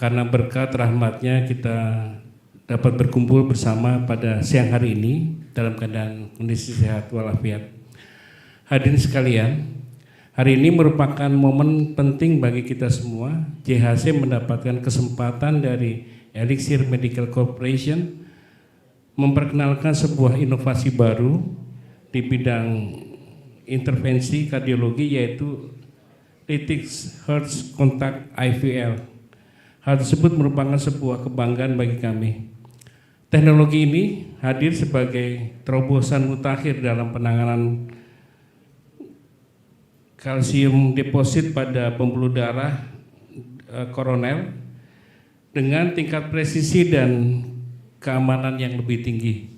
karena berkat rahmatnya kita dapat berkumpul bersama pada siang hari ini dalam keadaan kondisi sehat walafiat. Hadirin sekalian, hari ini merupakan momen penting bagi kita semua. JHC mendapatkan kesempatan dari Elixir Medical Corporation memperkenalkan sebuah inovasi baru di bidang intervensi kardiologi, yaitu Lytix Heart Contact IVL. Hal tersebut merupakan sebuah kebanggaan bagi kami. Teknologi ini hadir sebagai terobosan mutakhir dalam penanganan kalsium deposit pada pembuluh darah koroner dengan tingkat presisi dan keamanan yang lebih tinggi.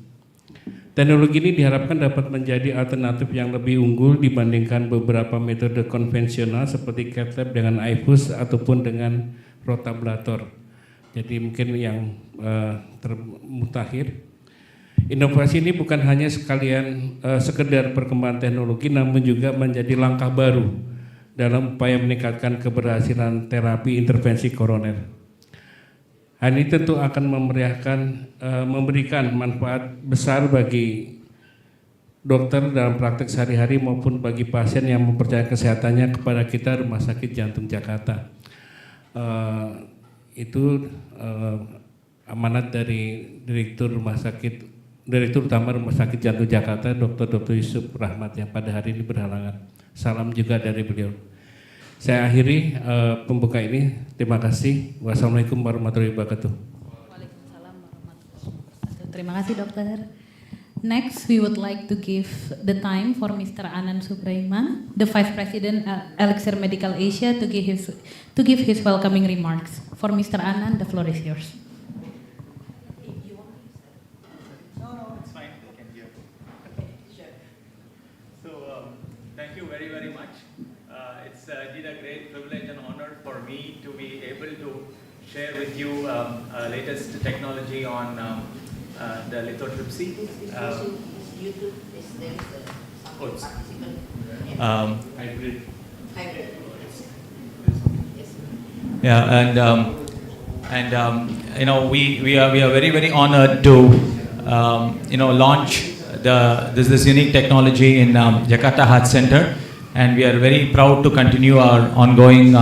Teknologi ini diharapkan dapat menjadi alternatif yang lebih unggul dibandingkan beberapa metode konvensional seperti cath lab dengan iFuse ataupun dengan rotablator. Jadi mungkin yang termutakhir. Inovasi ini bukan hanya sekalian sekedar perkembangan teknologi, namun juga menjadi langkah baru dalam upaya meningkatkan keberhasilan terapi intervensi koroner. Hal ini tentu akan memberikan manfaat besar bagi dokter dalam praktek sehari-hari maupun bagi pasien yang mempercayai kesehatannya kepada kita Rumah Sakit Jantung Jakarta. Itu amanat dari Direktur Utama Rumah Sakit Jantung Jakarta, Dr. Yusuf Rahmat, yang pada hari ini berhalangan. Salam juga dari beliau. Saya akhiri pembuka ini. Terima kasih. Wassalamualaikum warahmatullahi wabarakatuh. Waalaikumsalam warahmatullahi wabarakatuh. Terima kasih, dokter. Next, we would like to give the time for Mr. Anand Subraiman, the Vice President Elixir Medical Asia, to give his welcoming remarks. For Mr. Anand, the floor is yours. No, it's fine. They can hear. Okay, sure. So, thank you very, very much. It's indeed a great privilege and honor for me to be able to share with you latest technology on the lithotripsy. YouTube is there Oh, participant. Hybrid. Hybrid. Yes. Yeah, and you know, we are very, very honored to launch this unique technology in Jakarta Heart Center, and we are very proud to continue our ongoing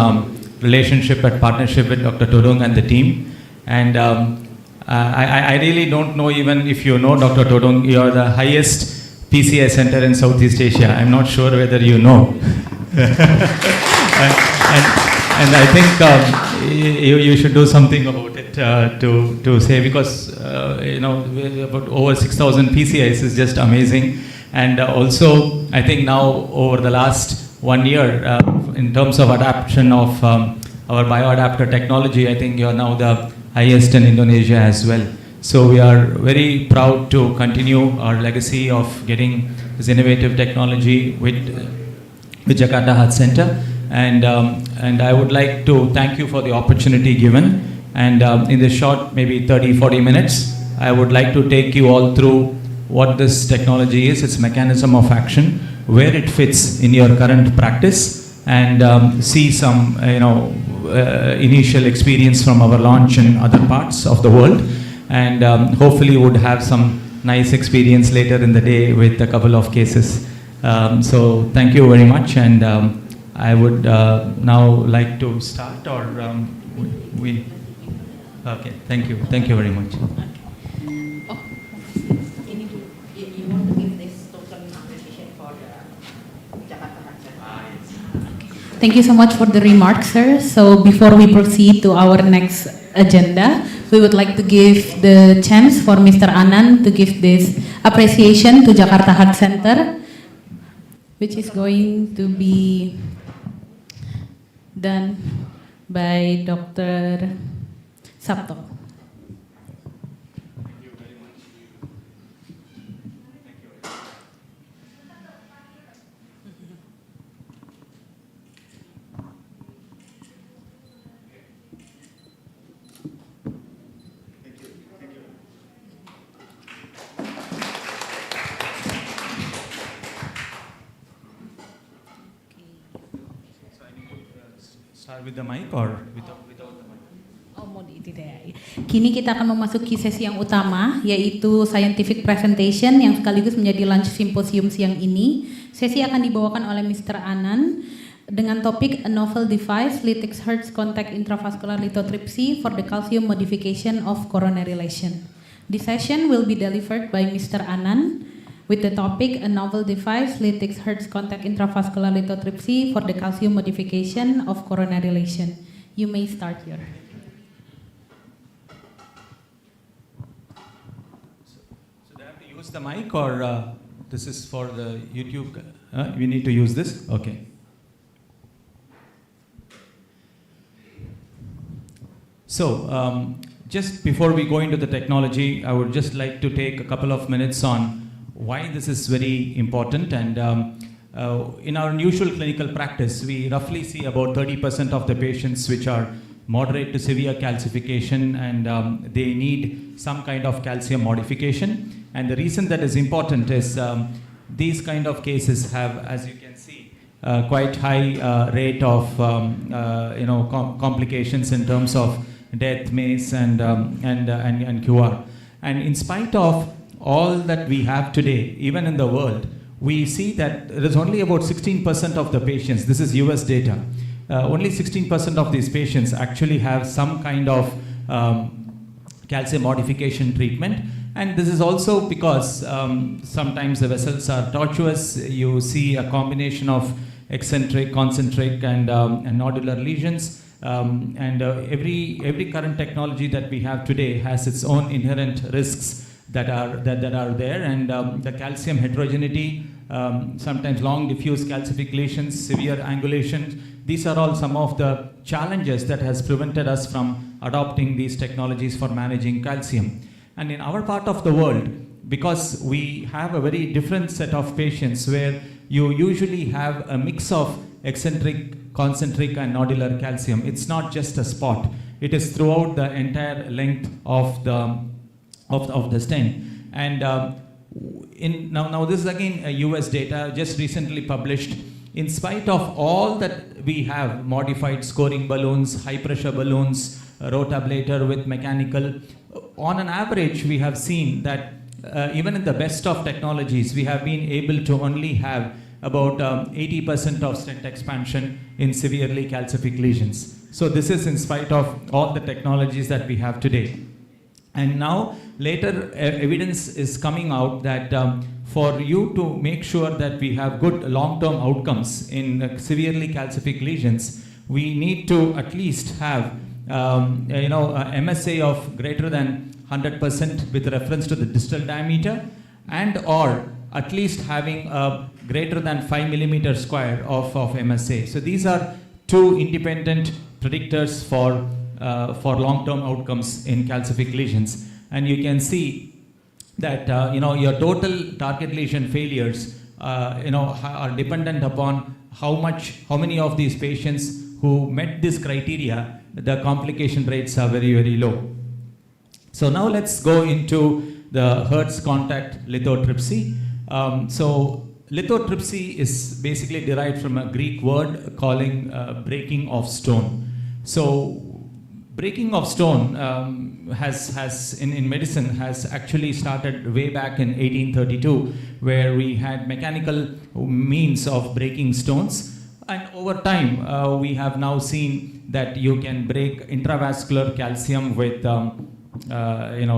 relationship and partnership with Dr. Todung and the team. And I really don't know even if you know, Dr. Todung, you are the highest PCI center in Southeast Asia. I'm not sure whether you know. And I think you should do something about it to say, because about over 6,000 PCIs is just amazing. And also, I think now over the last 1 year, in terms of adoption of our bioadapter technology, I think you are now the highest in Indonesia as well. So we are very proud to continue our legacy of getting this innovative technology with Jakarta Heart Center. And I would like to thank you for the opportunity given. And in this short, maybe 30-40 minutes, I would like to take you all through what this technology is, its mechanism of action, where it fits in your current practice, and see some initial experience from our launch in other parts of the world, and hopefully would have some nice experience later in the day with a couple of cases. So thank you very much, and I would now like to start, or we okay, thank you very much. You want to give this total presentation for the Jakarta Heart Center? Thank you so much for the remarks, sir. So before we proceed to our next agenda, we would like to give the chance for Mr. Anand to give this appreciation to Jakarta Heart Center, which is going to be done by Dr. Sabto. Start with the mic or without the mic? Oh, Tidak ya. Kini kita akan memasuki sesi yang utama, yaitu scientific presentation yang sekaligus menjadi lunch symposium siang ini. Sesi akan dibawakan oleh Mr. Anan dengan topik A Novel Device, Lytix Hertz Contact Intravascular Lithotripsy for the Calcium Modification of Coronary Lesion. The session will be delivered by Mr. Anan with the topic A Novel Device, Lytix Hertz Contact Intravascular Lithotripsy for the Calcium Modification of Coronary Lesion. You may start your. So do I have to use the mic or this is for the YouTube? We need to use this? Okay. So just before we go into the technology, I would just like to take a couple of minutes on why this is very important. And in our usual clinical practice, we roughly see about 30% of the patients which are moderate to severe calcification, and they need some kind of calcium modification. And the reason that is important is these kind of cases have, as you can see, quite high rate of complications in terms of death, MACE, and QR. And in spite of all that we have today, even in the world, we see that there is only about 16% of the patients, this is US data, only 16% of these patients actually have some kind of calcium modification treatment. And this is also because sometimes the vessels are tortuous. You see a combination of eccentric, concentric, and nodular lesions. Every current technology that we have today has its own inherent risks that are there, and the calcium heterogeneity, sometimes long diffuse calcific lesions, severe angulations. These are all some of the challenges that has prevented us from adopting these technologies for managing calcium. And in our part of the world, because we have a very different set of patients where you usually have a mix of eccentric, concentric, and nodular calcium. It's not just a spot. It is throughout the entire length of the stent. And now this is again US data just recently published. In spite of all that we have, modified scoring balloons, high pressure balloons, rotablator with mechanical, on an average we have seen that even in the best of technologies, we have been able to only have about 80% of stent expansion in severely calcific lesions. So this is in spite of all the technologies that we have today. And now later evidence is coming out that for you to make sure that we have good long-term outcomes in severely calcific lesions, we need to at least have a MSA of greater than 100% with reference to the distal diameter, and or at least having a greater than 5 millimeter square of MSA. So these are two independent predictors for long-term outcomes in calcific lesions. And you can see that your total target lesion failures are dependent upon how many of these patients who met this criteria, the complication rates are very, very low. So now let's go into the Hertz contact lithotripsy. So lithotripsy is basically derived from a Greek word calling breaking of stone. So breaking of stone has in medicine has actually started way back in 1832, where we had mechanical means of breaking stones. And over time, we have now seen that you can break intravascular calcium with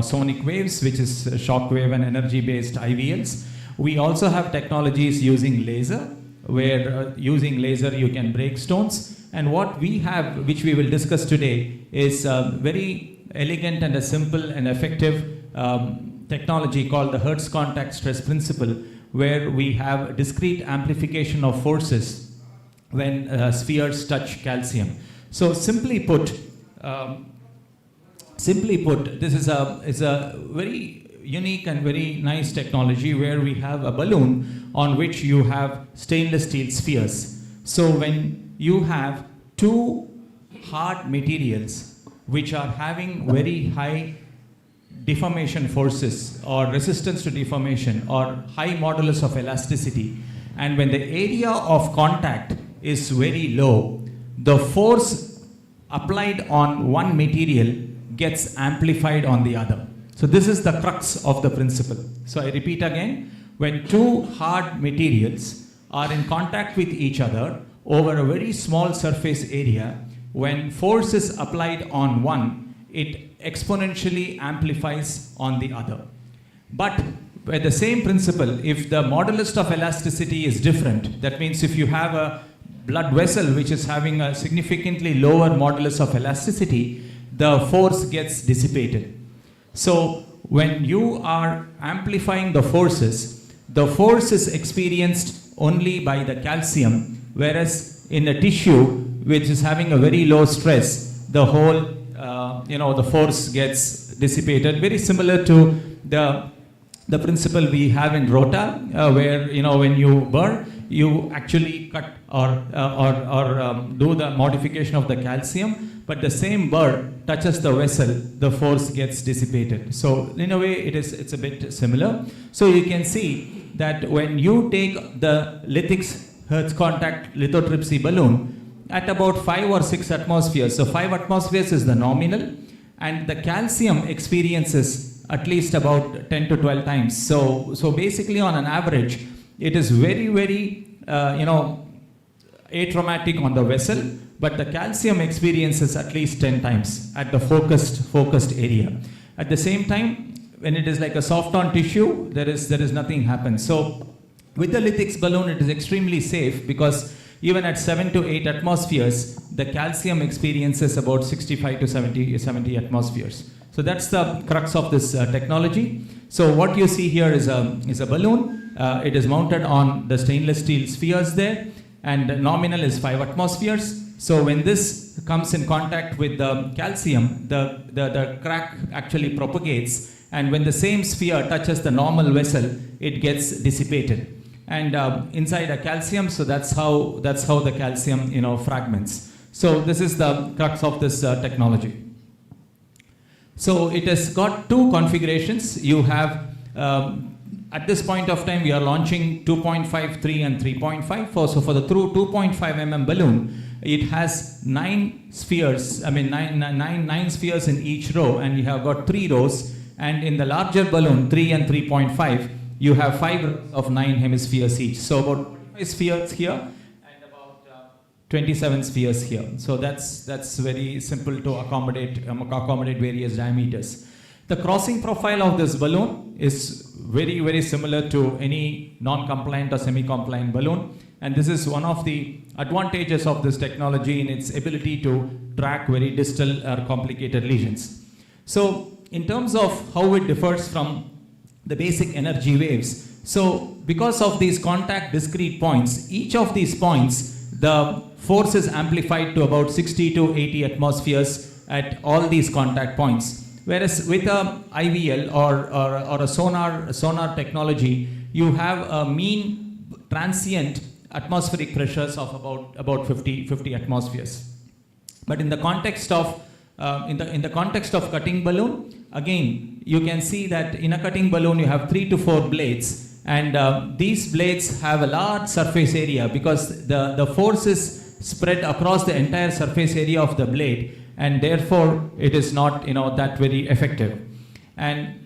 sonic waves, which is shock wave and energy-based IVLs. We also have technologies using laser, where using laser you can break stones. And what we have, which we will discuss today, is a very elegant and a simple and effective technology called the Hertz contact stress principle, where we have discrete amplification of forces when spheres touch calcium. So simply put, this is a very unique and very nice technology where we have a balloon on which you have stainless steel spheres. So when you have two hard materials which are having very high deformation forces or resistance to deformation or high modulus of elasticity, and when the area of contact is very low, the force applied on one material gets amplified on the other. So this is the crux of the principle. So I repeat again, when two hard materials are in contact with each other over a very small surface area, when force is applied on one, it exponentially amplifies on the other. But by the same principle, if the modulus of elasticity is different, that means if you have a blood vessel which is having a significantly lower modulus of elasticity, the force gets dissipated. So when you are amplifying the force is experienced only by the calcium, whereas in a tissue which is having a very low stress, the whole the force gets dissipated. Very similar to the principle we have in rota, where when you burn, you actually cut or do the modification of the calcium, but the same burr touches the vessel, the force gets dissipated. So in a way, it's a bit similar. So you can see that when you take the lithics Hertz contact lithotripsy balloon at about 5 or 6 atmospheres, so 5 atmospheres is the nominal, and the calcium experiences at least about 10 to 12 times. So basically on an average, it is very, very atraumatic on the vessel, but the calcium experiences at least 10 times at the focused area. At the same time, when it is like a soft on tissue, there is nothing happens. So with the lithics balloon, it is extremely safe because even at 7 to 8 atmospheres, the calcium experiences about 65 to 70 atmospheres. So that's the crux of this technology. So what you see here is a balloon. It is mounted on the stainless steel spheres there, and nominal is 5 atmospheres. So when this comes in contact with the calcium, the crack actually propagates, and when the same sphere touches the normal vessel, it gets dissipated. And inside a calcium, so that's how the calcium fragments. So this is the crux of this technology. So it has got 2 configurations. You have at this point of time we are launching 2.5, 3 and 3.5. So for the 2.5 mm balloon, it has 9 spheres. I mean 9 spheres in each row, and you have got 3 rows. And in the larger balloon, 3 and 3.5, you have 5 rows of 9 hemispheres each. So about 25 spheres here and about 27 spheres here. So that's very simple to accommodate various diameters. The crossing profile of this balloon is very, very similar to any non-compliant or semi-compliant balloon. And this is one of the advantages of this technology in its ability to track very distal or complicated lesions. So in terms of how it differs from the basic energy waves, so because of these contact discrete points, each of these points, the force is amplified to about 60 to 80 atmospheres at all these contact points. Whereas with a IVL or a sonar technology, you have a mean transient atmospheric pressures of about 50 atmospheres. But in the context of in the context of cutting balloon, again you can see that in a cutting balloon you have 3 to 4 blades, and these blades have a large surface area because the force is spread across the entire surface area of the blade, and therefore it is not that very effective. And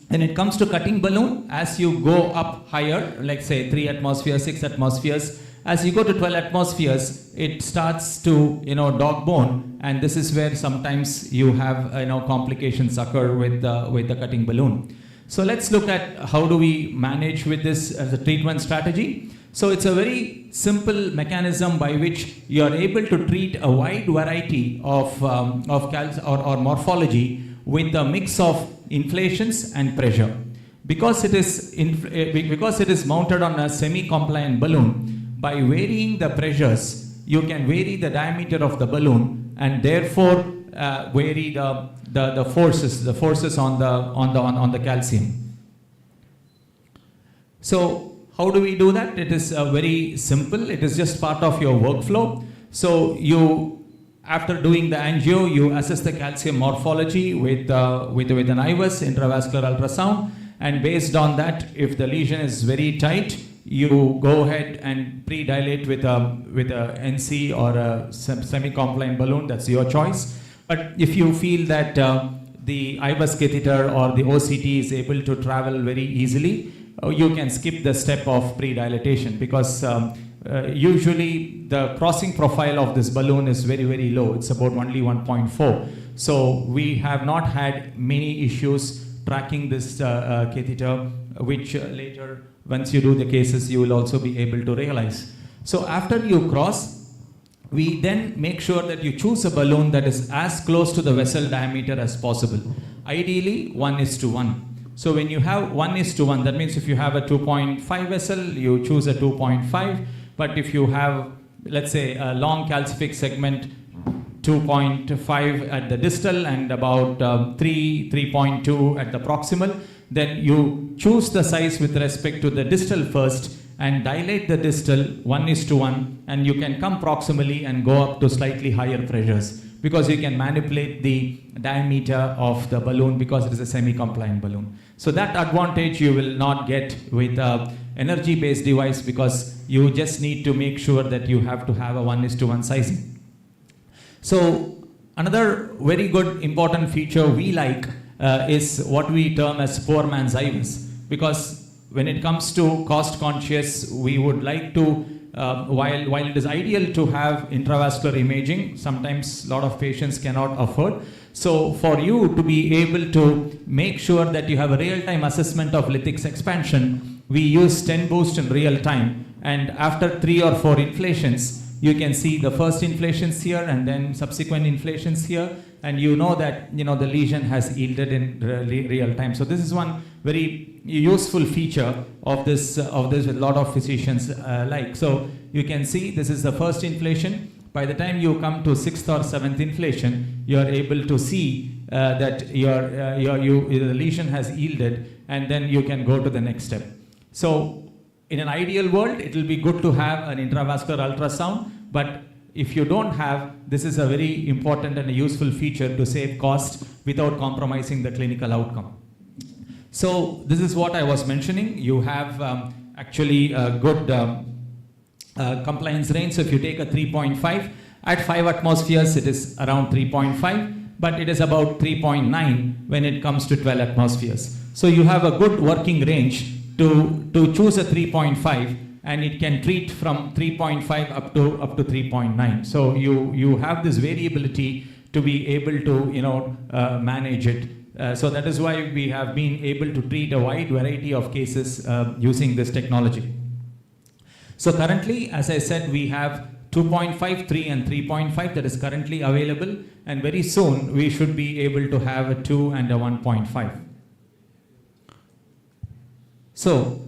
when it comes to cutting balloon, as you go up higher, like say 3 atmospheres, 6 atmospheres, as you go to 12 atmospheres, it starts to dog bone, and this is where sometimes you have complications occur with the cutting balloon. So let's look at how do we manage with this as a treatment strategy. So it's a very simple mechanism by which you are able to treat a wide variety of morphology with a mix of inflations and pressure. Because it is mounted on a semi-compliant balloon, by varying the pressures, you can vary the diameter of the balloon and therefore vary the forces on the calcium. So how do we do that? It is very simple. It is just part of your workflow. So after doing the angio, you assess the calcium morphology with an IVUS, intravascular ultrasound, and based on that, if the lesion is very tight, you go ahead and pre-dilate with a NC or a semi-compliant balloon. That's your choice. But if you feel that the IBUS catheter or the OCT is able to travel very easily, you can skip the step of pre-dilatation, because usually the crossing profile of this balloon is very, very low. It's about only 1.4. So we have not had many issues tracking this catheter, which later, once you do the cases, you will also be able to realize. So after you cross, we then make sure that you choose a balloon that is as close to the vessel diameter as possible. Ideally, 1:1. So when you have 1:1, that means if you have a 2.5 vessel, you choose a 2.5. But if you have, let's say, a long calcific segment, 2.5 at the distal and about 3.2 at the proximal, then you choose the size with respect to the distal first and dilate the distal 1:1, and you can come proximally and go up to slightly higher pressures, because you can manipulate the diameter of the balloon, because it is a semi-compliant balloon. So that advantage you will not get with a energy-based device, because you just need to make sure that you have to have a 1:1 sizing. So another very good important feature we like is what we term as poor man's IVUS, because when it comes to cost conscious, we would like to, while it is ideal to have intravascular imaging, sometimes a lot of patients cannot afford. So for you to be able to make sure that you have a real-time assessment of lithics expansion, we use stent boost in real time, and after 3 or 4 inflations, you can see the first inflations here and then subsequent inflations here, and you know that the lesion has yielded in real time. So this is one very useful feature of this with a lot of physicians like. So you can see this is the first inflation. By the time you come to 6th or 7th inflation, you are able to see that the lesion has yielded, and then you can go to the next step. So in an ideal world, it will be good to have an intravascular ultrasound, but if you don't have, this is a very important and a useful feature to save cost without compromising the clinical outcome. So this is what I was mentioning. You have actually a good compliance range. So if you take a 3.5, at 5 atmospheres, it is around 3.5, but it is about 3.9 when it comes to 12 atmospheres. So you have a good working range to choose a 3.5, and it can treat from 3.5 up to 3.9. So you have this variability to be able to manage it. So that is why we have been able to treat a wide variety of cases using this technology. So currently, as I said, we have 2.5, 3 and 3.5 that is currently available, and very soon we should be able to have a 2 and a 1.5. So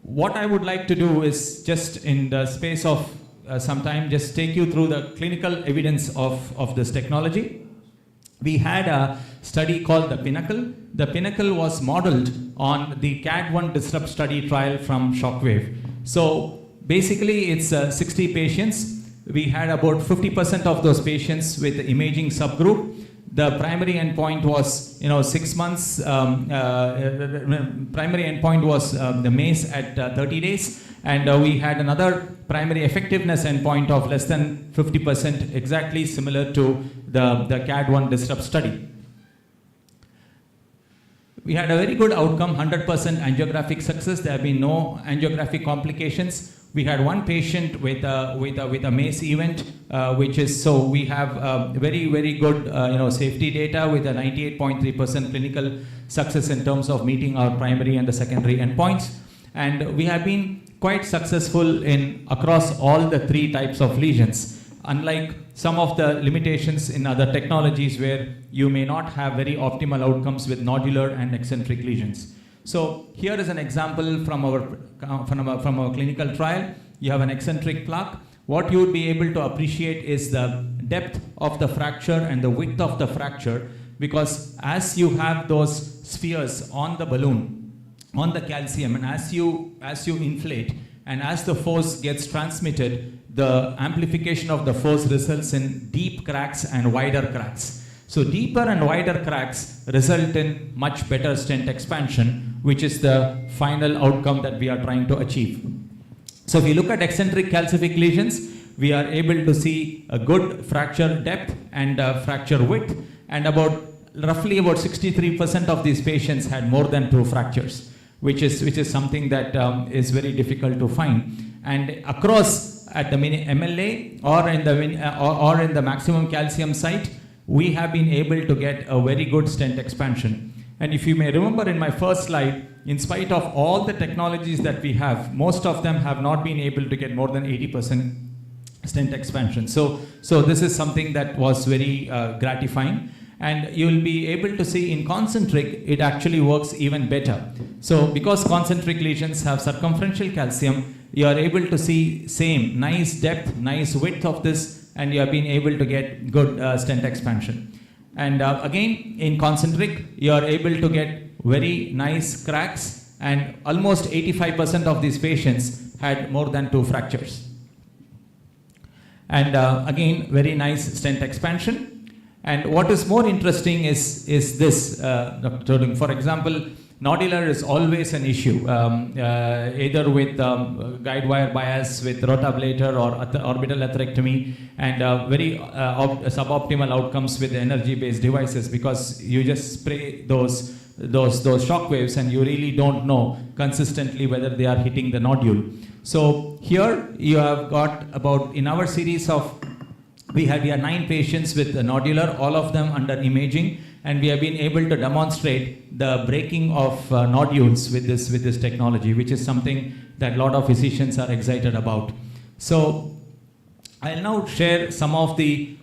what I would like to do is, just in the space of some time, just take you through the clinical evidence of this technology. We had a study called the Pinnacle. The Pinnacle was modeled on the CAD1 Disrupt study trial from Shockwave. So basically it's 60 patients. We had about 50% of those patients with the imaging subgroup. The primary endpoint was 6 months. Primary endpoint was the MACE at 30 days. And we had another primary effectiveness endpoint of less than 50%, exactly similar to the CAD1 Disrupt study. We had a very good outcome, 100% angiographic success. There have been no angiographic complications. We had one patient with a MACE event, which is, so we have very, very good safety data with a 98.3% clinical success in terms of meeting our primary and the secondary endpoints. And we have been quite successful across all the 3 types of lesions, unlike some of the limitations in other technologies where you may not have very optimal outcomes with nodular and eccentric lesions. So here is an example from our clinical trial. You have an eccentric plaque. What you would be able to appreciate is the depth of the fracture and the width of the fracture, because as you have those spheres on the balloon, on the calcium, and as you inflate and as the force gets transmitted, the amplification of the force results in deep cracks and wider cracks. So deeper and wider cracks result in much better stent expansion, which is the final outcome that we are trying to achieve. So if you look at eccentric calcific lesions, we are able to see a good fracture depth and fracture width, and roughly about 63% of these patients had more than 2 fractures, which is something that is very difficult to find. And across at the MLA or in the maximum calcium site, we have been able to get a very good stent expansion. And if you may remember in my first slide, in spite of all the technologies that we have, most of them have not been able to get more than 80% stent expansion. So this is something that was very gratifying. And you will be able to see in concentric, it actually works even better. So because concentric lesions have circumferential calcium, you are able to see same nice depth, nice width of this, and you have been able to get good stent expansion. And again, in concentric, you are able to get very nice cracks, and almost 85% of these patients had more than 2 fractures. And again, very nice stent expansion. And what is more interesting is this, Dr. Todung. For example, nodular is always an issue, either with guide wire bias, with rotablator or orbital atherectomy, and very suboptimal outcomes with energy-based devices, because you just spray those shock waves and you really don't know consistently whether they are hitting the nodule. So here you have got in our series of, we had 9 patients with nodular, all of them under imaging, and we have been able to demonstrate the breaking of nodules with this technology, which is something that a lot of physicians are excited about. So I'll now share some of the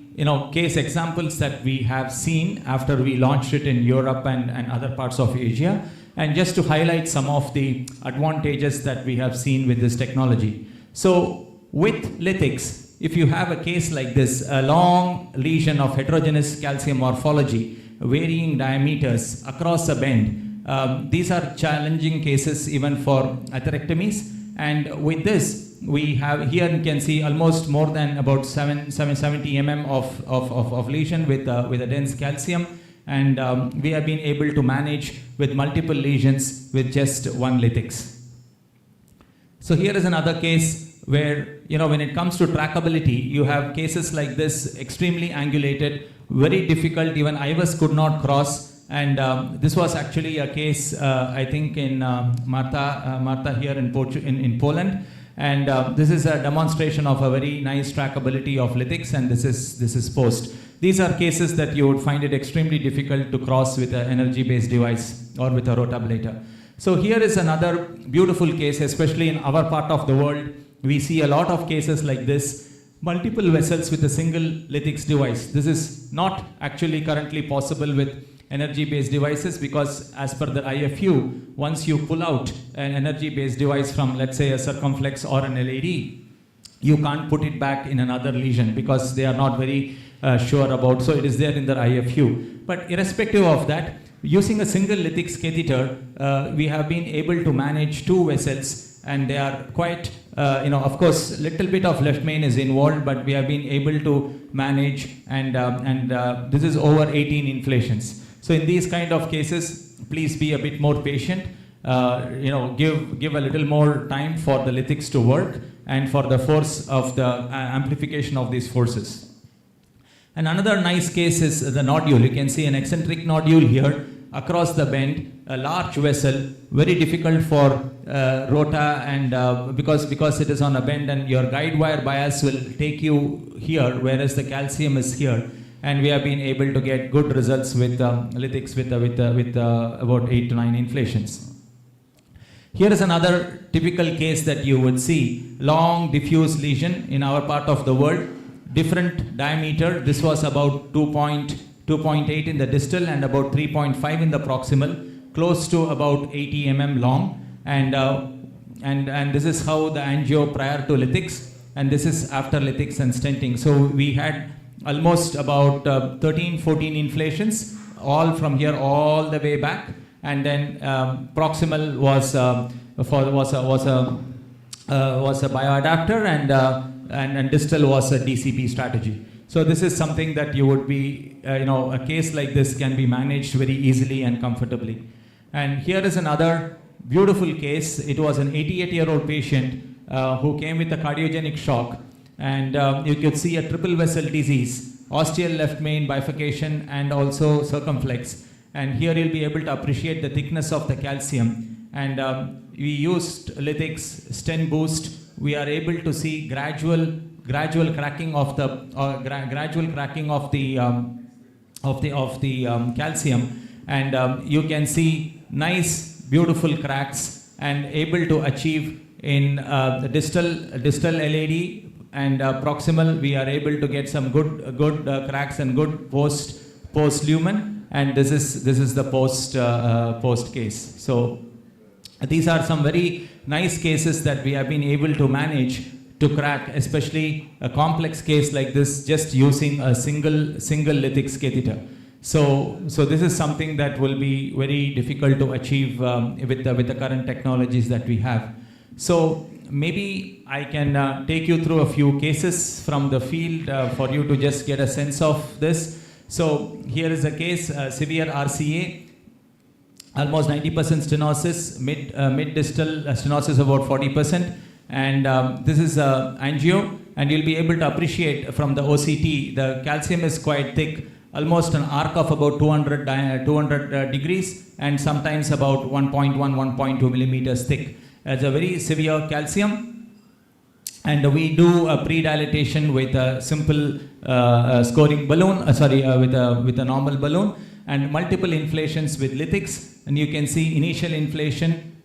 case examples that we have seen after we launched it in Europe and other parts of Asia, and just to highlight some of the advantages that we have seen with this technology. So with lithics, if you have a case like this, a long lesion of heterogeneous calcium morphology, varying diameters across a bend, these are challenging cases even for atherectomies. And with this, we have here, you can see almost more than about 770 mm of lesion with a dense calcium, and we have been able to manage with multiple lesions with just 1 lithics. So here is another case where, when it comes to trackability, you have cases like this, extremely angulated, very difficult, even IVUS could not cross. And this was actually a case, I think, in Marta here in Poland. And this is a demonstration of a very nice trackability of lithics, and this is post. These are cases that you would find it extremely difficult to cross with an energy-based device or with a rotablator. So here is another beautiful case, especially in our part of the world. We see a lot of cases like this, multiple vessels with a single lithics device. This is not actually currently possible with energy-based devices, because as per the IFU, once you pull out an energy-based device from, let's say, a circumflex or an LAD, you can't put it back in another lesion because they are not very sure about, so it is there in the IFU. But irrespective of that, using a single lithics catheter, we have been able to manage 2 vessels, and they are quite, of course, little bit of left main is involved, but we have been able to manage, and this is over 18 inflations. So in these kind of cases, please be a bit more patient. Give a little more time for the lithics to work and for the force of the amplification of these forces. And another nice case is the nodule. You can see an eccentric nodule here across the bend, a large vessel, very difficult for rota, and because it is on a bend, and your guide wire bias will take you here, whereas the calcium is here. And we have been able to get good results with lithics with about 8 to 9 inflations. Here is another typical case that you would see, long diffuse lesion in our part of the world, different diameter. This was about 2.8 in the distal and about 3.5 in the proximal, close to about 80 mm long. And this is how the angio prior to lithics, and this is after lithics and stenting. So we had almost about 13-14 inflations, all from here all the way back, and then proximal was a bioadapter, and distal was a DCP strategy. So this is something that you would be, a case like this can be managed very easily and comfortably. And here is another beautiful case. It was an 88-year-old patient who came with a cardiogenic shock. and you could see a triple vessel disease, ostial left main bifurcation and also circumflex. And here you'll be able to appreciate the thickness of the calcium. And we used lithics, stent boost. We are able to see gradual cracking of the calcium, and you can see nice, beautiful cracks, and able to achieve in the distal LAD and proximal. We are able to get some good cracks and good post lumen, and this is the post case. So these are some very nice cases that we have been able to manage to crack, especially a complex case like this, just using a single lithics catheter. So this is something that will be very difficult to achieve with the current technologies that we have. So maybe I can take you through a few cases from the field for you to just get a sense of this. So here is a case, severe RCA, almost 90% stenosis, mid distal stenosis about 40%, and this is angio, and you'll be able to appreciate from the OCT the calcium is quite thick, almost an arc of about 200 degrees, and sometimes about 1.1-1.2 millimeters thick. It's a very severe calcium, and we do a pre-dilatation with a simple scoring balloon, with a normal balloon, and multiple inflations with lithics, and you can see initial inflation.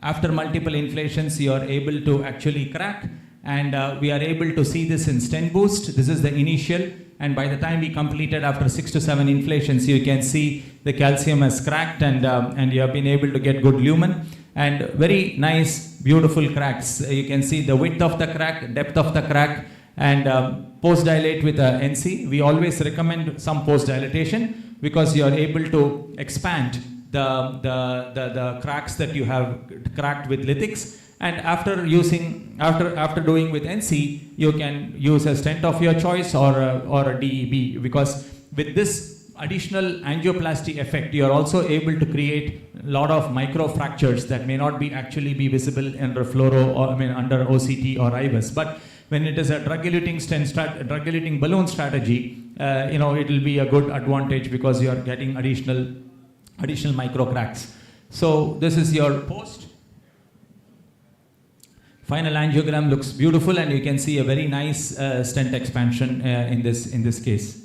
After multiple inflations, you are able to actually crack, and we are able to see this in stent boost. This is the initial, and by the time we completed after 6 to 7 inflations, you can see the calcium has cracked, and you have been able to get good lumen and very nice, beautiful cracks. You can see the width of the crack, depth of the crack, and post-dilate with a NC. We always recommend some post-dilatation because you are able to expand the cracks that you have cracked with lithics. And after doing with NC, you can use a stent of your choice or a DEB, because with this additional angioplasty effect, you are also able to create a lot of micro fractures that may not actually be visible under fluoro or under OCT or IVUS. But when it is a drug-eluting balloon strategy, it will be a good advantage because you are getting additional micro cracks. So this is your post. Final angiogram looks beautiful, and you can see a very nice stent expansion in this case.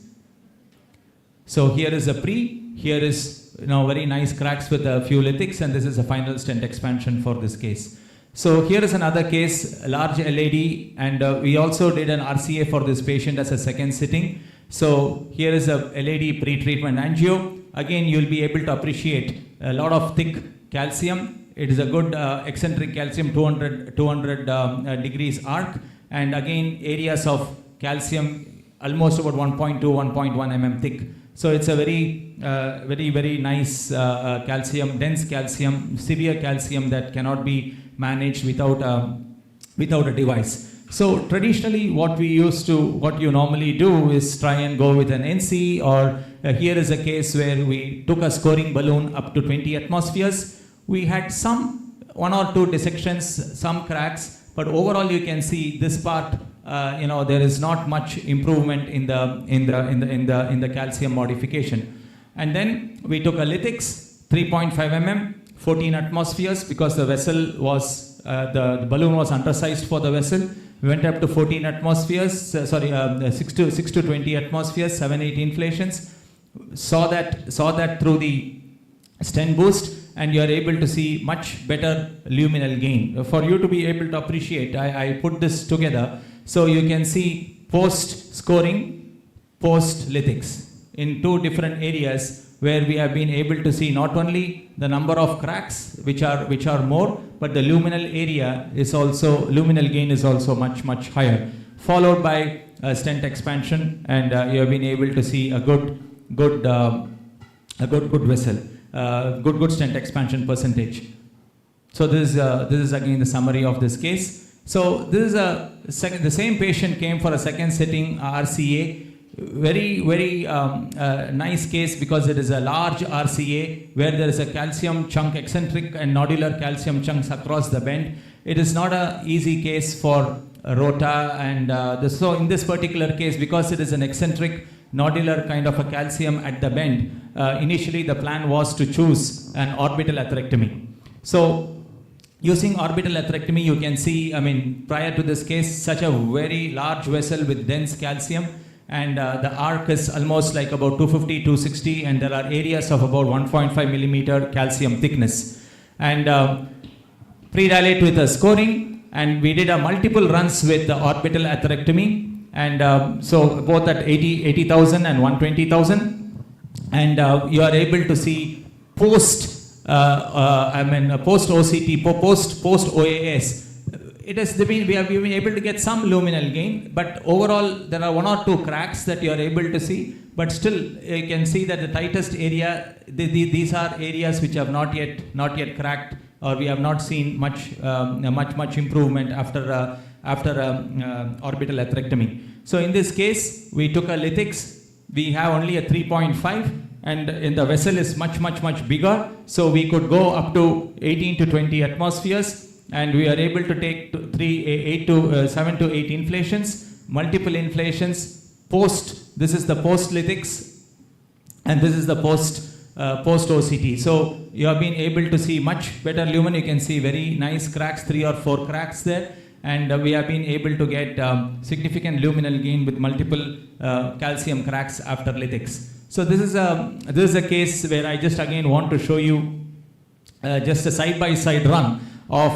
So here is a pre. Here is very nice cracks with a few lithics, and this is a final stent expansion for this case. So here is another case, large LAD, and we also did an RCA for this patient as a second sitting. So here is a LAD pre-treatment angio. Again, you will be able to appreciate a lot of thick calcium. It is a good eccentric calcium, 200 degrees arc, and again areas of calcium almost about 1.2, 1.1 mm thick. So it's a very nice calcium, dense calcium, severe calcium that cannot be managed without a device. So traditionally, what you normally do is try and go with an NC, or here is a case where we took a scoring balloon up to 20 atmospheres. We had one or two dissections, some cracks, but overall you can see this part. There is not much improvement in the calcium modification. And then we took a lithics, 3.5 mm, 14 atmospheres, because the vessel was the balloon was undersized for the vessel. We went up to 14 atmospheres, 6 to 20 atmospheres, 7-8 inflations. Saw that through the stent boost, and you are able to see much better luminal gain. For you to be able to appreciate, I put this together so you can see post scoring, post lithics in two different areas where we have been able to see not only the number of cracks which are more, but the luminal gain is also much higher, followed by stent expansion, and you have been able to see a good vessel, good stent expansion percentage. So this is again the summary of this case. So this is the same patient came for a second sitting RCA. Very nice case because it is a large RCA where there is a calcium chunk, eccentric and nodular calcium chunks across the bend. It is not an easy case for rota, and so in this particular case, because it is an eccentric nodular kind of a calcium at the bend, initially the plan was to choose an orbital atherectomy. So using orbital atherectomy, you can see, I mean, prior to this case, such a very large vessel with dense calcium, and the arc is almost like about 250, 260, and there are areas of about 1.5 millimeter calcium thickness. And pre-dilate with a scoring, and we did a multiple runs with the orbital atherectomy, and so both at 80,000 and 120,000, and you are able to see post OCT, post OAS. It has been, we have been able to get some luminal gain, but overall there are 1 or 2 cracks that you are able to see, but still you can see that the tightest area, these are areas which have not yet cracked, or we have not seen much improvement after orbital atherectomy. So in this case, we took a lithics. We have only a 3.5, and in the vessel is much bigger. So we could go up to 18 to 20 atmospheres, and we are able to take 7 to 8 inflations, multiple inflations. This is the post lithics, and this is the post OCT. So you have been able to see much better lumen. You can see very nice cracks, 3 or 4 cracks there, and we have been able to get significant luminal gain with multiple calcium cracks after lithics. So this is a case where I just again want to show you just a side-by-side run of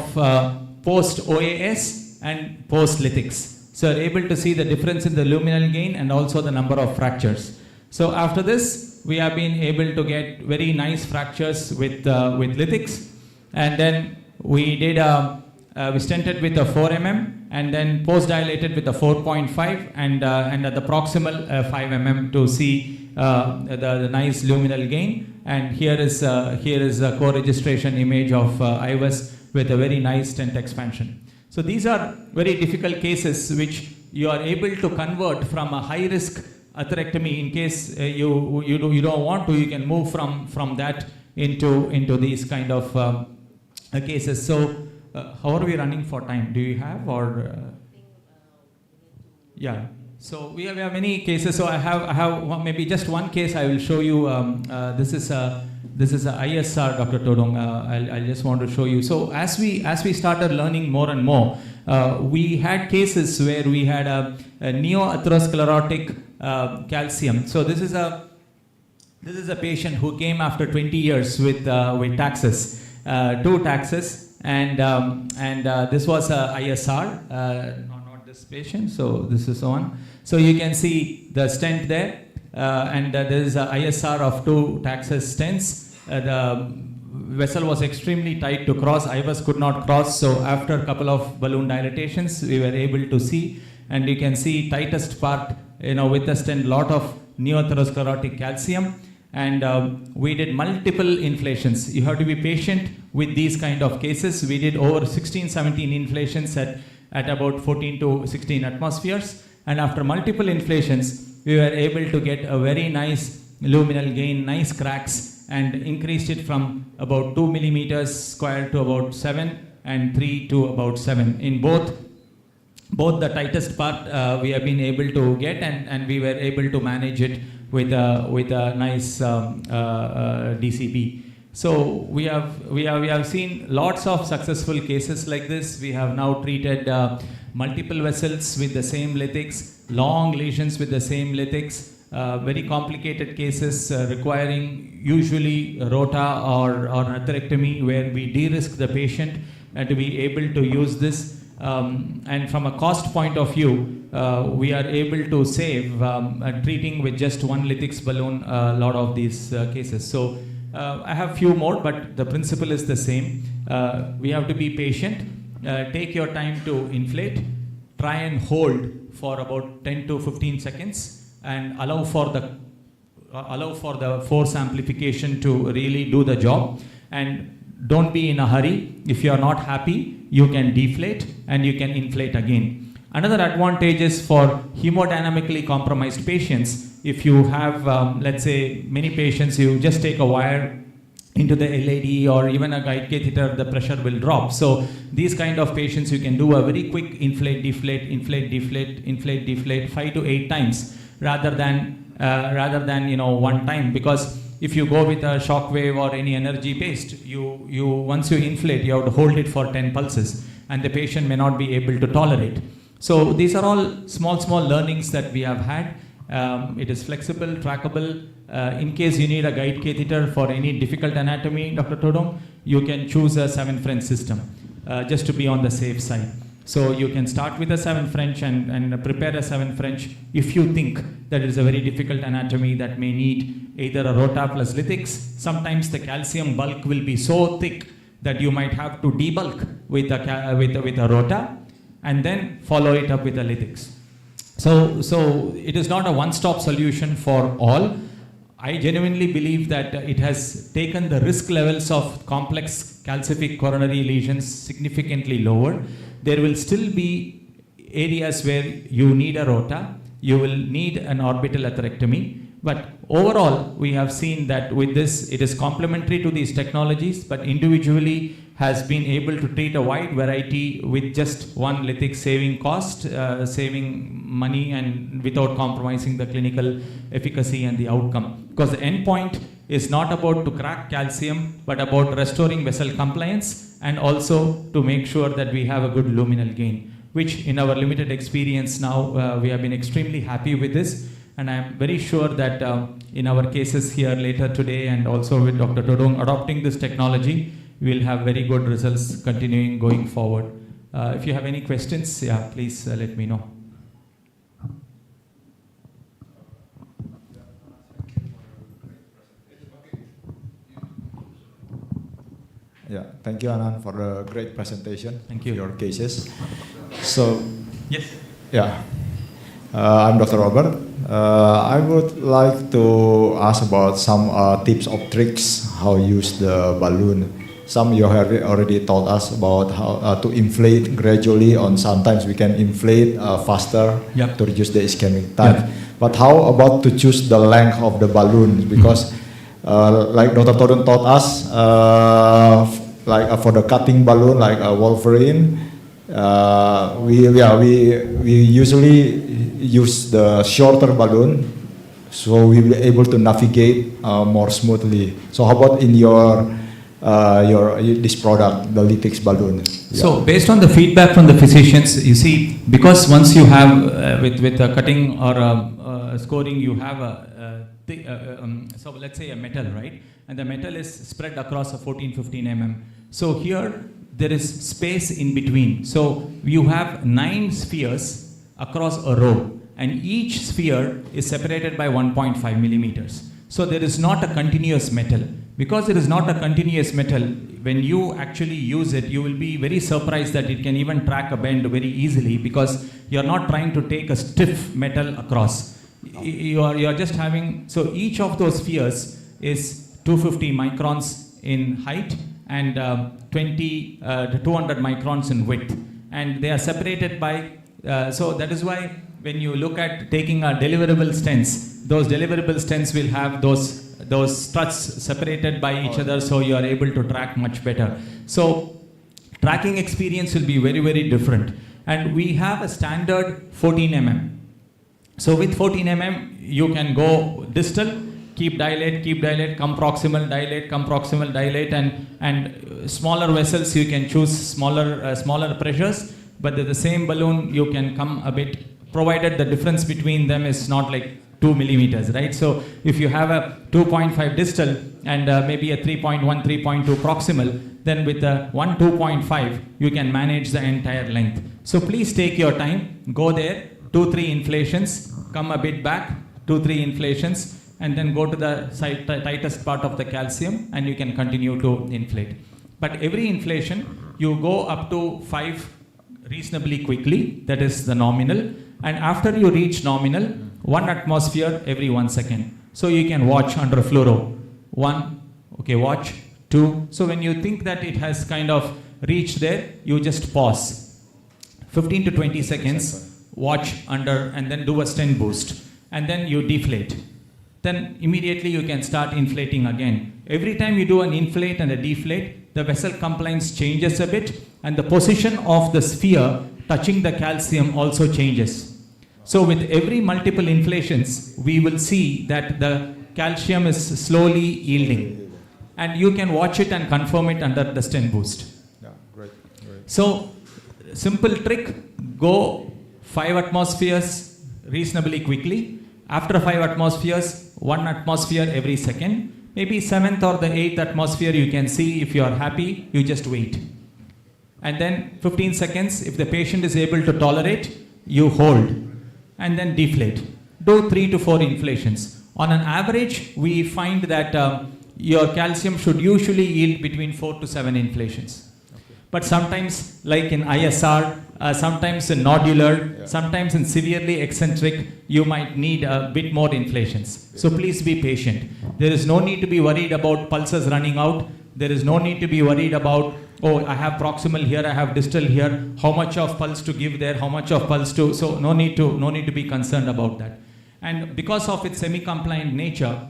post OAS and post lithics. So you're able to see the difference in the luminal gain and also the number of fractures. So after this, we have been able to get very nice fractures with lithics, and then we did we stented with a 4 mm, and then post dilated with a 4.5, and at the proximal 5 mm to see the nice luminal gain. And here is a co-registration image of IVUS with a very nice stent expansion. So these are very difficult cases which you are able to convert from a high risk atherectomy. In case you don't want to, you can move from that into these kind of cases. So how are we running for time? Do you have, or yeah? So we have many cases. So I have maybe just one case I will show you. This is a ISR, Dr. Todong. I'll just want to show you. So as we started learning more and more, we had cases where we had a neoatherosclerotic calcium. So this is a patient who came after 20 years with taxes, 2 taxes, and this was a ISR. Not this patient. So this is one. So you can see the stent there, and there is a ISR of 2 taxus stents. The vessel was extremely tight to cross. IVUS could not cross. So after a couple of balloon dilatations, we were able to see, and you can see tightest part, with the stent, lot of neoatherosclerotic calcium, and we did multiple inflations. You have to be patient with these kind of cases. We did over 16-17 inflations at about 14 to 16 atmospheres, and after multiple inflations, we were able to get a very nice luminal gain, nice cracks, and increased it from about 2 millimeters square to about 7, and 3 to about 7. In both the tightest part we have been able to get, and we were able to manage it with a nice DCB. So we have seen lots of successful cases like this. We have now treated multiple vessels with the same lithics, long lesions with the same lithics, very complicated cases requiring usually rota or atherectomy, where we de-risk the patient and to be able to use this. And from a cost point of view, we are able to save treating with just 1 lithics balloon a lot of these cases. So I have few more, but the principle is the same. We have to be patient. Take your time to inflate. Try and hold for about 10 to 15 seconds, and allow for the force amplification to really do the job. And don't be in a hurry. If you are not happy, you can deflate and you can inflate again. Another advantage is for hemodynamically compromised patients. If you have, let's say, many patients, you just take a wire into the LAD or even a guide catheter, the pressure will drop. So these kind of patients, you can do a very quick inflate, deflate, inflate, deflate, inflate, deflate 5 to 8 times rather than one time, because if you go with a shock wave or any energy based, you once you inflate, you have to hold it for 10 pulses and the patient may not be able to tolerate. So these are all small learnings that we have had. It is flexible, trackable. In case you need a guide catheter for any difficult anatomy, Dr. Todong, you can choose a 7 French system just to be on the safe side. So you can start with a 7 French and prepare a 7 French if you think that it is a very difficult anatomy that may need either a rota plus lithics. Sometimes the calcium bulk will be so thick that you might have to debulk with a rota and then follow it up with a lithics. So it is not a one-stop solution for all. I genuinely believe that it has taken the risk levels of complex calcific coronary lesions significantly lower. There will still be areas where you need a rota, you will need an orbital atherectomy, but overall we have seen that with this it is complementary to these technologies, but individually has been able to treat a wide variety with just one lithic, saving cost, saving money, and without compromising the clinical efficacy and the outcome. Because the endpoint is not about to crack calcium, but about restoring vessel compliance and also to make sure that we have a good luminal gain, which in our limited experience now, we have been extremely happy with this. And I am very sure that in our cases here later today and also with Dr. Todong adopting this technology, we will have very good results continuing going forward. If you have any questions, yeah, please let me know. Yeah, thank you, Anand, for the great presentation. Thank you. Of your cases. So, Yes. yeah, I'm Dr. Robert. I would like to ask about some tips or tricks how to use the balloon. Some you have already told us about how to inflate gradually, or sometimes we can inflate faster to reduce the ischemic time. But how about to choose the length of the balloon? Because like Dr. Todong taught us, for the cutting balloon, like a Wolverine, we usually use the shorter balloon, so we will be able to navigate more smoothly. So how about in your this product, the Lithics balloon? So based on the feedback from the physicians, you see, because once you have with a cutting or a scoring, you have so let's say a metal, right? And the metal is spread across a 14-15 mm. So here there is space in between. So you have 9 spheres across a row, and each sphere is separated by 1.5 millimeters. So there is not a continuous metal. Because it is not a continuous metal, when you actually use it, you will be very surprised that it can even track a bend very easily, because you are not trying to take a stiff metal across. You are just having, so each of those spheres is 250 microns in height and 200 microns in width. And they are separated by, so that is why when you look at taking a deliverable stents, those deliverable stents will have those struts separated by each other, so you are able to track much better. So tracking experience will be very, very different. And we have a standard 14 mm. So with 14 mm, you can go distal, keep dilate, come proximal, dilate, and smaller vessels you can choose smaller pressures, but the same balloon you can come a bit, provided the difference between them is not like 2 millimeters, right? So if you have a 2.5 distal and maybe a 3.1, 3.2 proximal, then with a 2.5, you can manage the entire length. So please take your time, go there, 2-3 inflations, come a bit back, 2-3 inflations, and then go to the tightest part of the calcium, and you can continue to inflate. But every inflation, you go up to 5 reasonably quickly, that is the nominal, and after you reach nominal, 1 atmosphere every 1 second. So you can watch under fluoro. 1, okay, watch. 2. So when you think that it has kind of reached there, you just pause. 15 to 20 seconds, watch under, and then do a stent boost. And then you deflate. then immediately you can start inflating again. Every time you do an inflate and a deflate, the vessel compliance changes a bit, and the position of the sphere touching the calcium also changes. So with every multiple inflations, we will see that the calcium is slowly yielding. And you can watch it and confirm it under the stent boost. Yeah, great. So, simple trick, go 5 atmospheres reasonably quickly. After 5 atmospheres, 1 atmosphere every second. Maybe 7th or the 8th atmosphere you can see. If you are happy, you just wait. And then 15 seconds, if the patient is able to tolerate, you hold. And then deflate. Do 3 to 4 inflations. On an average, we find that your calcium should usually yield between 4 to 7 inflations. Okay. But sometimes, like in ISR, sometimes in nodular, sometimes in severely eccentric, you might need a bit more inflations. So please be patient. There is no need to be worried about pulses running out. There is no need to be worried about, oh, I have proximal here, I have distal here, how much of pulse to give there, how much of pulse to, so no need to be concerned about that. And because of its semi-compliant nature,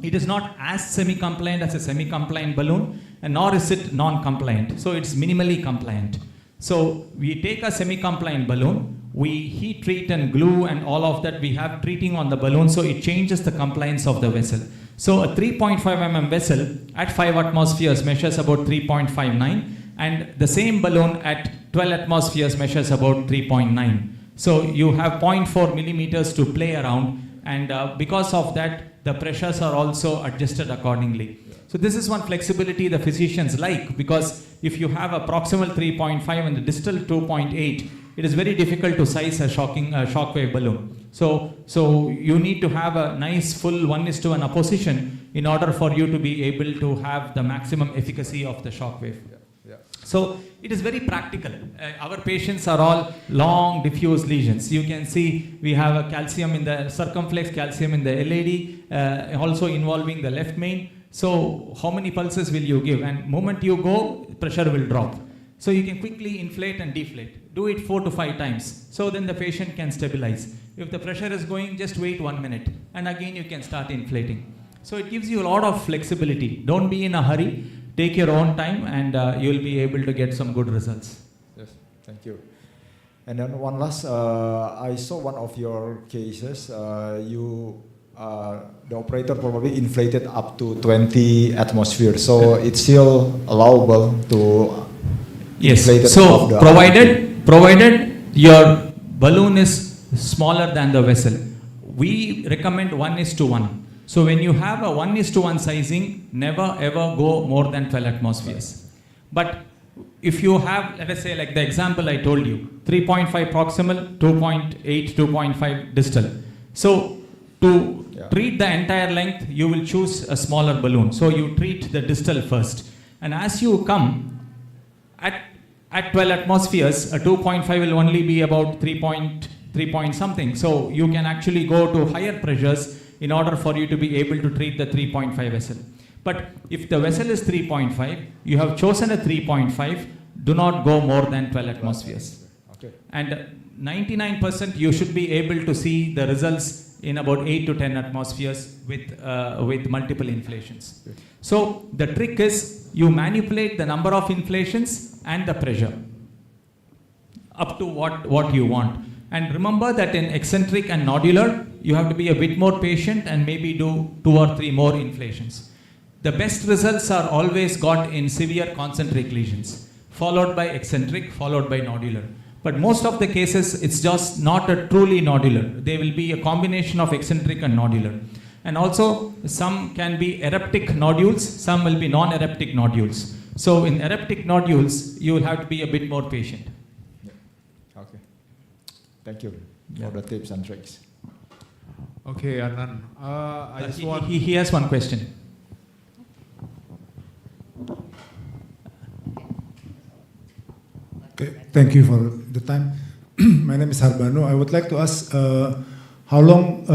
it is not as semi-compliant as a semi-compliant balloon, and nor is it non-compliant. So it's minimally compliant. So we take a semi-compliant balloon, we heat treat and glue and all of that we have treating on the balloon, so it changes the compliance of the vessel. So a 3.5 mm vessel at 5 atmospheres measures about 3.59, and the same balloon at 12 atmospheres measures about 3.9. So you have 0.4 millimeters to play around, and because of that, the pressures are also adjusted accordingly. So this is one flexibility the physicians like, because if you have a proximal 3.5 and a distal 2.8, it is very difficult to size a shockwave balloon. So you need to have a nice full 1:1 apposition in order for you to be able to have the maximum efficacy of the shockwave. So it is very practical. Our patients are all long diffuse lesions. You can see we have a calcium in the circumflex, calcium in the LAD, also involving the left main. So how many pulses will you give? And moment you go, pressure will drop. So you can quickly inflate and deflate. Do it 4 to 5 times. So then the patient can stabilize. If the pressure is going, just wait 1 minute. And again you can start inflating. So it gives you a lot of flexibility. Don't be in a hurry. Take your own time, and you'll be able to get some good results. Yes, thank you. And then one last, I saw one of your cases. The operator probably inflated up to 20 atmospheres, so it's still allowable to inflate it. So provided your balloon is smaller than the vessel, we recommend 1:1. So when you have a 1:1 sizing, never ever go more than 12 atmospheres. But if you have, let us say like the example I told you, 3.5 proximal, 2.8, 2.5 distal. So to treat the entire length, you will choose a smaller balloon. So you treat the distal first. And as you come, at 12 atmospheres, a 2.5 will only be about 3 point something. So you can actually go to higher pressures in order for you to be able to treat the 3.5 vessel. But if the vessel is 3.5, you have chosen a 3.5, do not go more than 12 atmospheres. Okay. And 99% you should be able to see the results in about 8 to 10 atmospheres with multiple inflations. Okay. So the trick is you manipulate the number of inflations and the pressure up to what you want. And remember that in eccentric and nodular, you have to be a bit more patient and maybe do 2 or 3 more inflations. The best results are always got in severe concentric lesions, followed by eccentric, followed by nodular. But most of the cases, it's just not a truly nodular. They will be a combination of eccentric and nodular. And also, some can be eruptic nodules, some will be non-eruptic nodules. So in eruptic nodules, you will have to be a bit more patient. Okay. Thank you for the tips and tricks. Okay, Anand. I just want. He has one question. Okay, thank you for the time. My name is Harbano. I would like to ask how long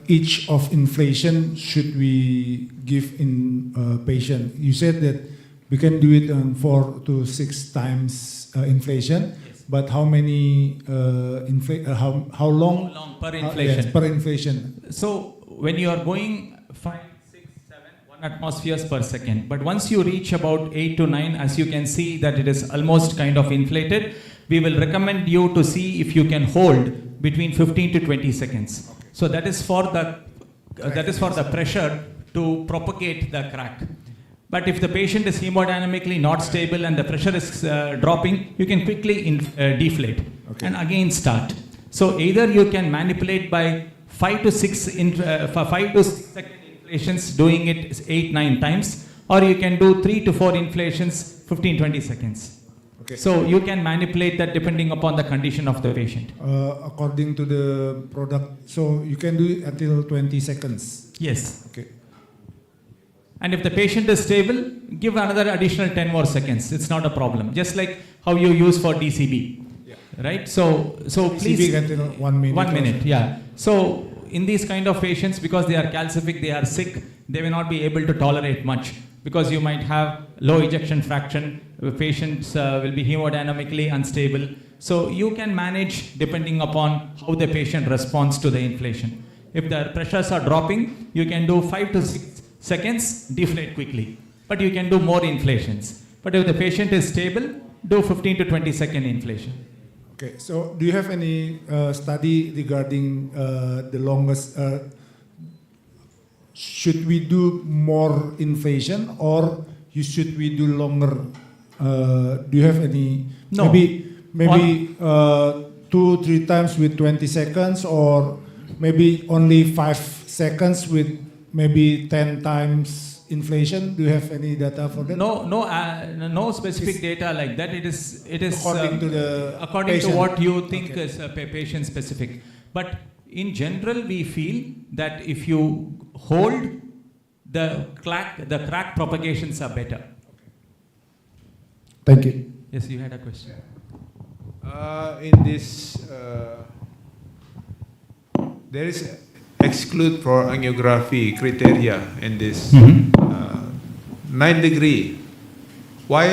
each of inflation should we give in patient? You said that we can do it on 4 to 6 times inflation. Yes. But how many how long? How long per inflation? Yes, per inflation. So when you are going 5, 6, 7, 1 atmospheres per second. But once you reach about 8 to 9, as you can see that it is almost kind of inflated, we will recommend you to see if you can hold between 15 to 20 seconds. Okay. So that is for the pressure to propagate the crack. But if the patient is hemodynamically not stable and the pressure is dropping, you can quickly deflate and again start. So either you can manipulate by 5 to 6 second inflations, doing it 8-9 times, or you can do 3 to 4 inflations 15-20 seconds. Okay. So you can manipulate that depending upon the condition of the patient. According to the product, so you can do it until 20 seconds. Yes. Okay. And if the patient is stable, give another additional 10 more seconds. It's not a problem. Just like how you use for DCB. Yeah. Right? So please. DCB until 1 minute. 1 minute, yeah. So in these kind of patients, because they are calcific, they are sick, they may not be able to tolerate much because you might have low ejection fraction. Patients will be hemodynamically unstable. So you can manage depending upon how the patient responds to the inflation. If the pressures are dropping, you can do 5 to 6 seconds, deflate quickly. But you can do more inflations. But if the patient is stable, do 15 to 20 second inflation. Okay, so do you have any study regarding the longest? Should we do more inflation or should we do longer? Do you have any? No. Maybe 2-3 times with 20 seconds, or maybe only 5 seconds with maybe 10 times inflation. Do you have any data for that? No specific data like that. It is according to the according patient. to what you think Okay. is patient specific. But in general, we feel that if you hold the crack propagations are better. Thank you. Yes, you had a question. In this, there is exclude for angiography criteria in this 9 degree. Why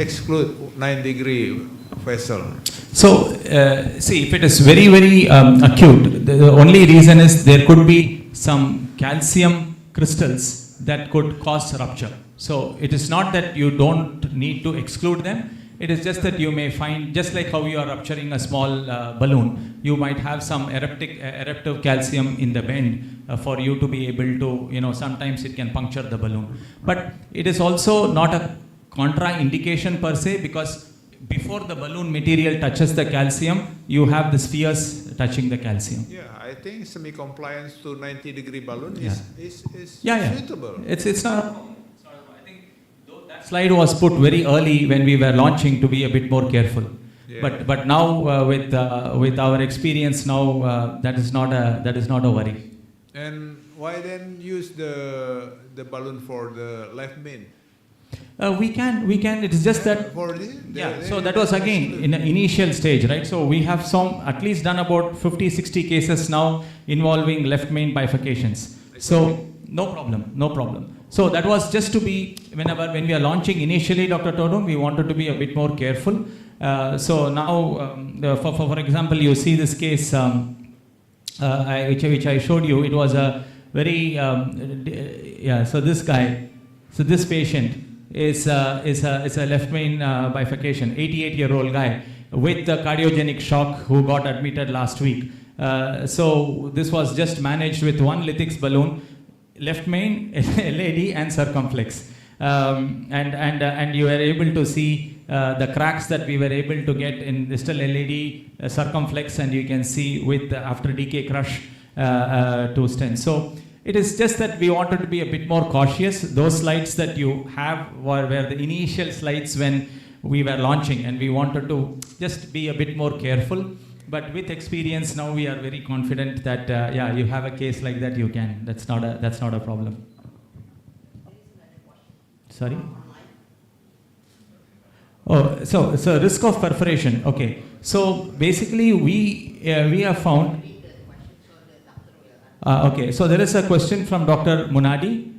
exclude 9 degree vessel? So, see, if it is very, very acute, the only reason is there could be some calcium crystals that could cause rupture. So, it is not that you don't need to exclude them. It is just that you may find, just like how you are rupturing a small balloon, you might have some eruptive calcium in the bend for you to be able to, sometimes it can puncture the balloon. But it is also not a contraindication per se, because before the balloon material touches the calcium, you have the spheres touching the calcium. Yeah, I think semi-compliance to 90 degree balloon Yeah. is suitable. It's not. I think that slide was put very early when we were launching to be a bit more careful. Yeah. But now with our experience now, that is not a worry. And why then use the balloon for the left main? We can. It is just that. For So that was again in an initial stage, right? So we have at least done about 50-60 cases now involving left main bifurcations. So no problem. So that was just to be, when we are launching initially, Dr. Todung, we wanted to be a bit more careful. So now, for example, you see this case, which I showed you. It was a very, so this patient is a left main bifurcation, 88-year-old guy with a cardiogenic shock who got admitted last week. So this was just managed with one Lithix balloon, left main, LAD and circumflex. And you were able to see the cracks that we were able to get in distal LAD, circumflex, and you can see with after DK crush to stent. So it is just that we wanted to be a bit more cautious. Those slides that you have were the initial slides when we were launching, and we wanted to just be a bit more careful. But with experience now, we are very confident that you have a case like that, you can. That's not a problem. Sorry. Oh, so risk of perforation. Okay. So basically, we have found. Okay, so there is a question from Dr. Munadi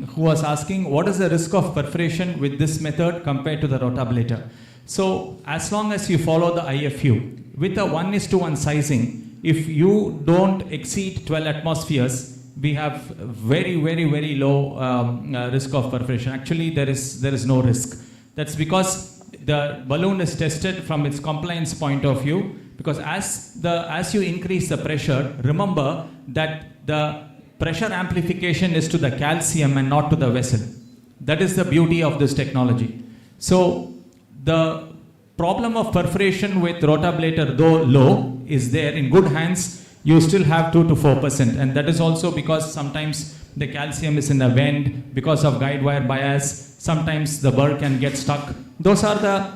who was asking, what is the risk of perforation with this method compared to the rotablator? So as long as you follow the IFU with a 1:1 sizing, if you don't exceed 12 atmospheres, we have very low risk of perforation. Actually, there is no risk. That's because the balloon is tested from its compliance point of view, because as you increase the pressure, remember that the pressure amplification is to the calcium and not to the vessel. That is the beauty of this technology. So the problem of perforation with rotablator, though low, is there. In good hands, you still have 2 to 4%, and that is also because sometimes the calcium is in the vent because of guide wire bias. Sometimes the burr can get stuck. Those are the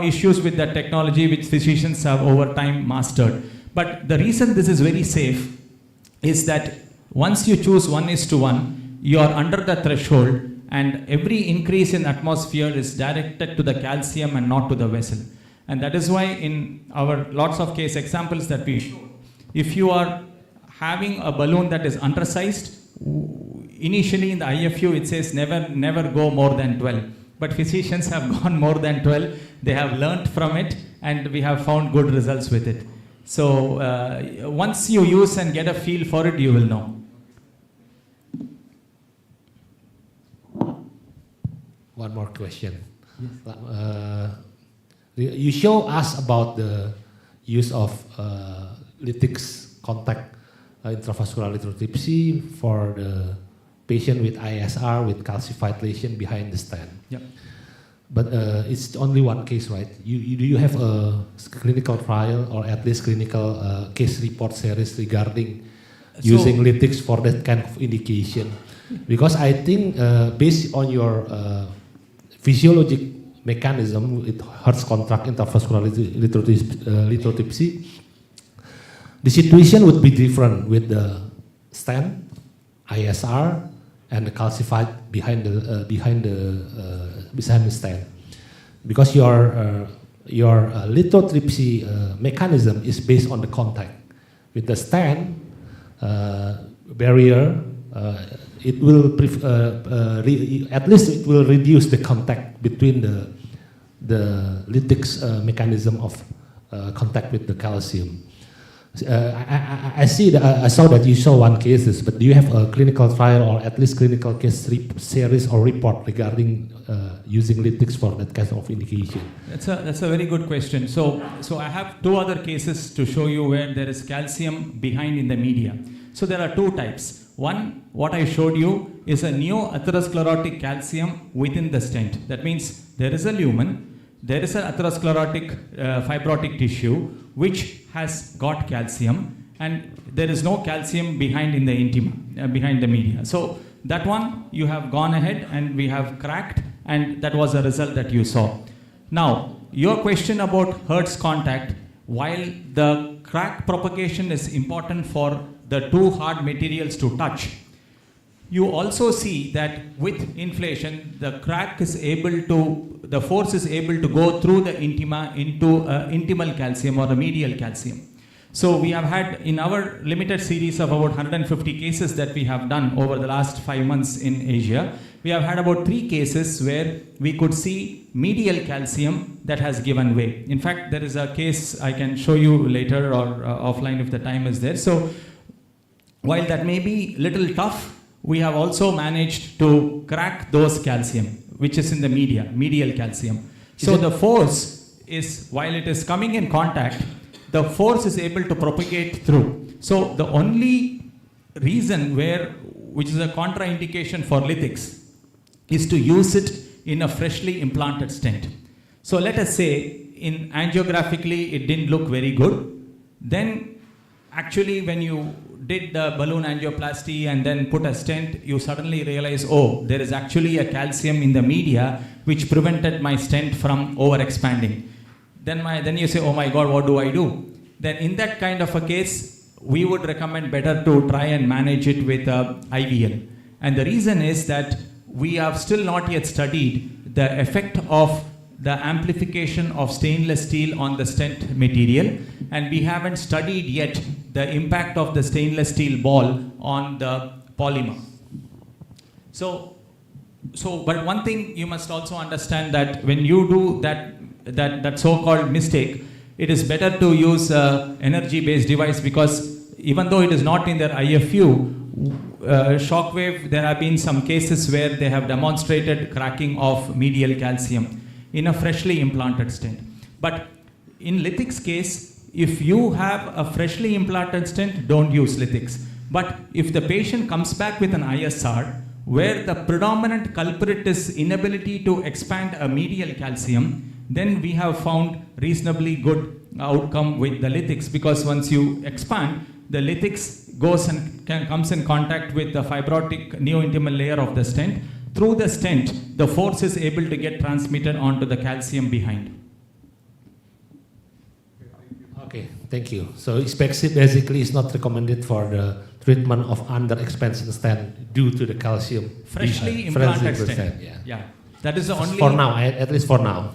issues with that technology which physicians have over time mastered. But the reason this is very safe is that once you choose 1:1, you are under the threshold, and every increase in atmosphere is directed to the calcium and not to the vessel. And that is why in our lots of case examples that we show, if you are having a balloon that is undersized, initially in the IFU it says never go more than 12. But physicians have gone more than 12. They have learnt from it, and we have found good results with it. So once you use and get a feel for it, you will know. One more question. You show us about the use of lytics contact intravascular lithotripsy for the patient with ISR with calcified lesion behind the stent. Yep. But it's only one case, right? Do you have a clinical trial or at least clinical case report series regarding using lytics for that kind of indication? Because I think based on your physiologic mechanism with Hertz contract intravascular lithotripsy, the situation would be different with the stent, ISR, and the calcified behind the stent, because your lithotripsy mechanism is based on the contact. With the stent barrier, it will at least it will reduce the contact between the lytics mechanism of contact with the calcium. I saw that you saw one cases, but do you have a clinical trial or at least clinical case series or report regarding using lytics for that kind of indication? That's a very good question. So I have 2 other cases to show you where there is calcium behind in the media. So there are 2 types. One, what I showed you is a neo-atherosclerotic calcium within the stent. That means there is a lumen, there is an atherosclerotic fibrotic tissue which has got calcium, and there is no calcium behind in the intima, behind the media. So that one you have gone ahead and we have cracked, and that was a result that you saw. Now, your question about Hertz contact, while the crack propagation is important for the 2 hard materials to touch, you also see that with inflation, the force is able to go through the intima into intimal calcium or a medial calcium. So we have had in our limited series of about 150 cases that we have done over the last 5 months in Asia, we have had about 3 cases where we could see medial calcium that has given way. In fact, there is a case I can show you later or offline if the time is there. So while that may be little tough, we have also managed to crack those calcium, which is in the medial calcium. So the force is, while it is coming in contact, the force is able to propagate through. So the only reason which is a contraindication for lytics, is to use it in a freshly implanted stent. So let us say angiographically it didn't look very good. Then actually when you did the balloon angioplasty and then put a stent, you suddenly realize, oh, there is actually a calcium in the media which prevented my stent from overexpanding. Then you say, oh my God, what do I do? Then in that kind of a case, we would recommend better to try and manage it with IVL. And the reason is that we have still not yet studied the effect of the amplification of stainless steel on the stent material, and we haven't studied yet the impact of the stainless steel ball on the polymer. But one thing you must also understand, that when you do that so-called mistake, it is better to use energy-based device, because even though it is not in their IFU, Shockwave, there have been some cases where they have demonstrated cracking of medial calcium in a freshly implanted stent. But in lithics case, if you have a freshly implanted stent, don't use lithics. But if the patient comes back with an ISR, where the predominant culprit is inability to expand a medial calcium, then we have found reasonably good outcome with the lithics, because once you expand, the lithics goes and comes in contact with the fibrotic neointimal layer of the stent. Through the stent, the force is able to get transmitted onto the calcium behind. Okay, thank you. So it's basically it's not recommended for the treatment of under expansion stent due to the calcium. Freshly freshly implanted stent. Yeah. That is the only. For now, at least for now.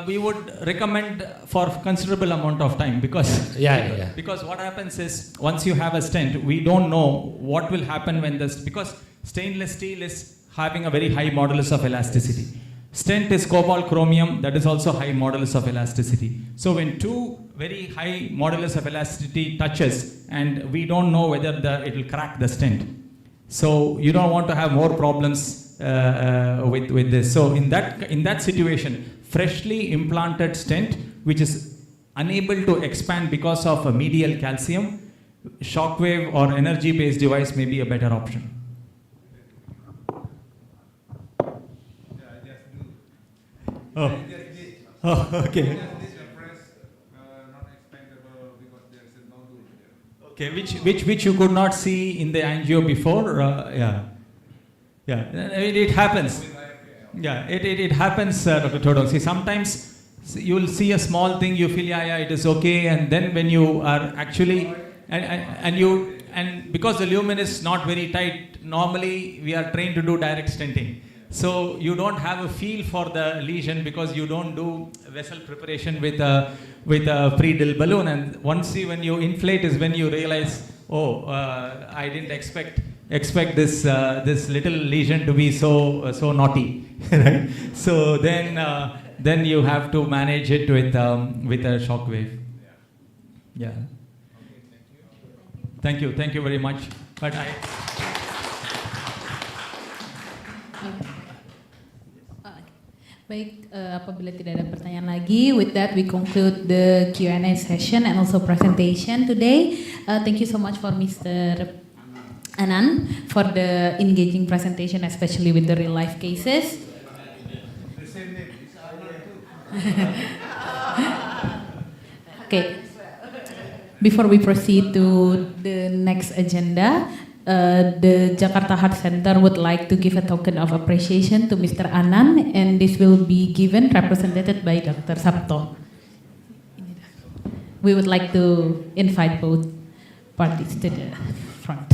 We would recommend for considerable amount of time, because Yeah. because what happens is once you have a stent, we don't know what will happen when because stainless steel is having a very high modulus of elasticity. Stent is cobalt chromium, that is also high modulus of elasticity. So when two very high modulus of elasticity touches, and we don't know whether it will crack the stent. So you don't want to have more problems with this. So in that situation, freshly implanted stent, which is unable to expand because of a medial calcium, shockwave or energy-based device may be a better option. Oh, okay. Okay, which you could not see in the angio before. It happens. Yeah, it happens, Dr. Todong. See, sometimes you will see a small thing, you feel it is okay, and then when you are actually and because the lumen is not very tight, normally we are trained to do direct stenting. So you don't have a feel for the lesion because you don't do vessel preparation with a pre-dill balloon, and when you inflate is when you realize, I didn't expect this little lesion to be so naughty, right? So then you have to manage it with a shock wave. Yeah. Thank you very much. But Baik, apabila tidak ada pertanyaan lagi, with that we conclude the Q&A session and also presentation today. Thank you so much for Mr. Anand for the engaging presentation, especially with the real life cases. Okay, before we proceed to the next agenda, the Jakarta Heart Center would like to give a token of appreciation to Mr. Anand, and this will be given represented by Dr. Sabto. We would like to invite both parties to the front.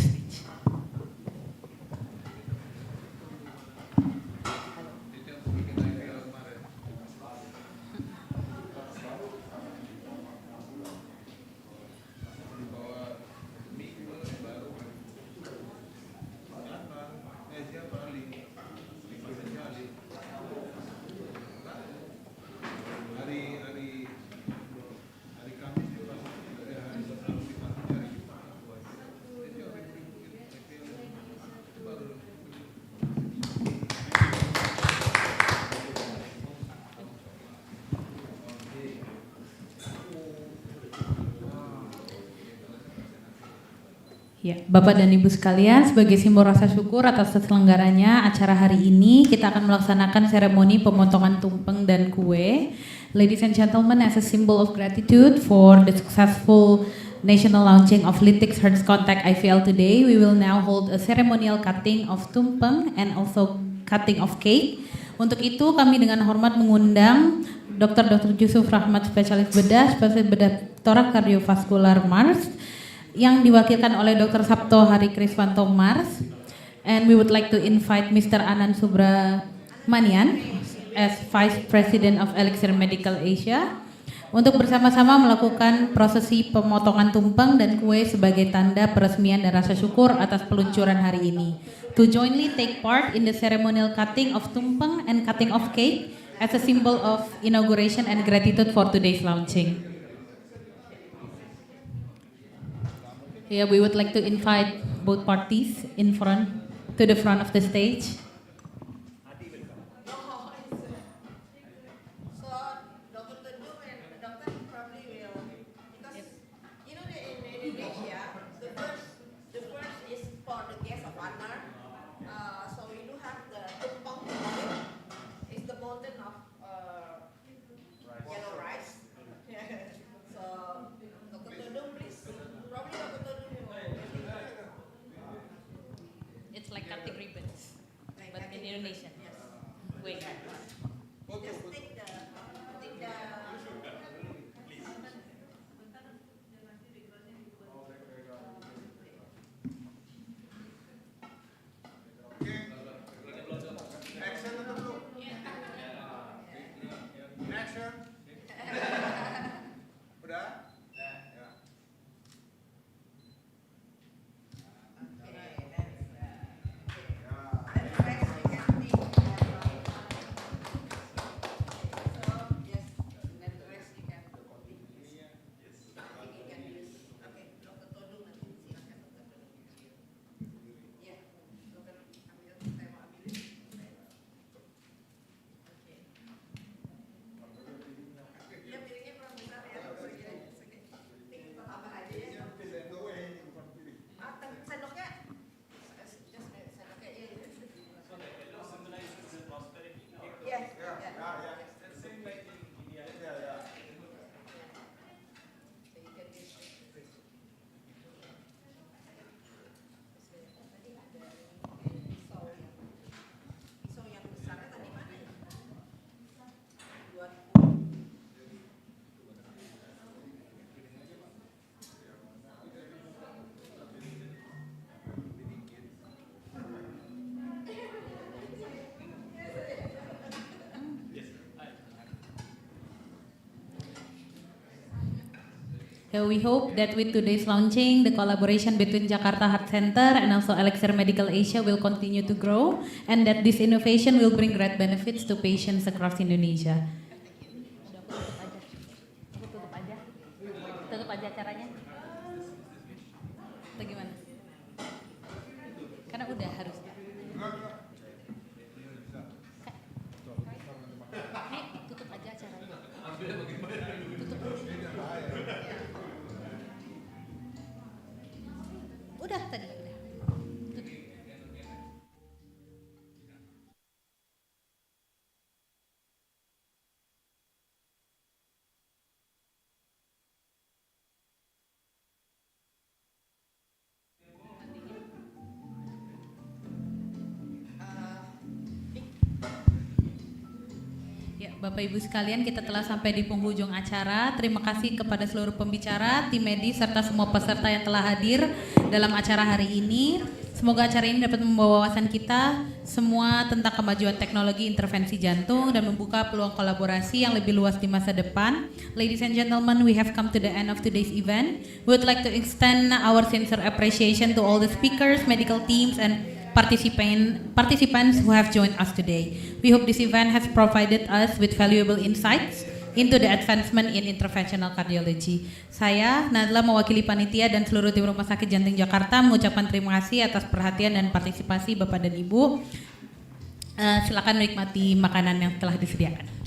Ya, Bapak dan Ibu sekalian, sebagai simbol rasa syukur atas terselenggaranya acara hari ini, kita akan melaksanakan seremoni pemotongan tumpeng dan kue. Ladies and gentlemen, as a symbol of gratitude for the successful national launching of Lytix Hertz Contact IVL today, we will now hold a ceremonial cutting of tumpeng and also cutting of cake. Untuk itu, kami dengan hormat mengundang Dr. Yusuf Rahmat, spesialis bedah torak kardiovaskular Mars, yang diwakilkan oleh Dr. Sabto Hari Kriswanto Mars, and we would like to invite Mr. Anand Subramanian as Vice President of Elixir Medical Asia untuk bersama-sama melakukan prosesi pemotongan tumpeng dan kue sebagai tanda peresmian dan rasa syukur atas peluncuran hari ini. To jointly take part in the ceremonial cutting of tumpeng and cutting of cake as a symbol of inauguration and gratitude for today's launching. Yeah, we would like to invite both parties in front, to the front of the stage. So Dr. Teduh and the doctor probably will, because you know that in Indonesia the first is for the guest of honor. So we do have the tumpeng. It's the mountain of yellow rice. So Dr. Teduh, please. Probably Dr. Teduh will. It's like cutting ribbons, but in Indonesian. Yes. Wait. Just take the Action dulu. Action. Udah? Ya. Pisau yang besarnya tadi mana? So we hope that with today's launching, the collaboration between Jakarta Heart Center and also Elixir Medical Asia will continue to grow, and that this innovation will bring great benefits to patients across Indonesia. Tutup aja acaranya. Atau gimana? Karena udah harusnya. Nih, tutup aja acaranya. Udah tadi. Ya, Bapak Ibu sekalian, kita telah sampai di penghujung acara. Terima kasih kepada seluruh pembicara, tim medis, serta semua peserta yang telah hadir dalam acara hari ini. Semoga acara ini dapat membawa wawasan kita semua tentang kemajuan teknologi intervensi jantung dan membuka peluang kolaborasi yang lebih luas di masa depan. Ladies and gentlemen, we have come to the end of today's event. We would like to extend our sincere appreciation to all the speakers, medical teams, and participants who have joined us today. We hope this event has provided us with valuable insights into the advancement in interventional cardiology. Saya, Nadla, mewakili panitia dan seluruh tim Rumah Sakit Jantung Jakarta mengucapkan terima kasih atas perhatian dan partisipasi Bapak dan Ibu. Silakan menikmati makanan yang telah disediakan.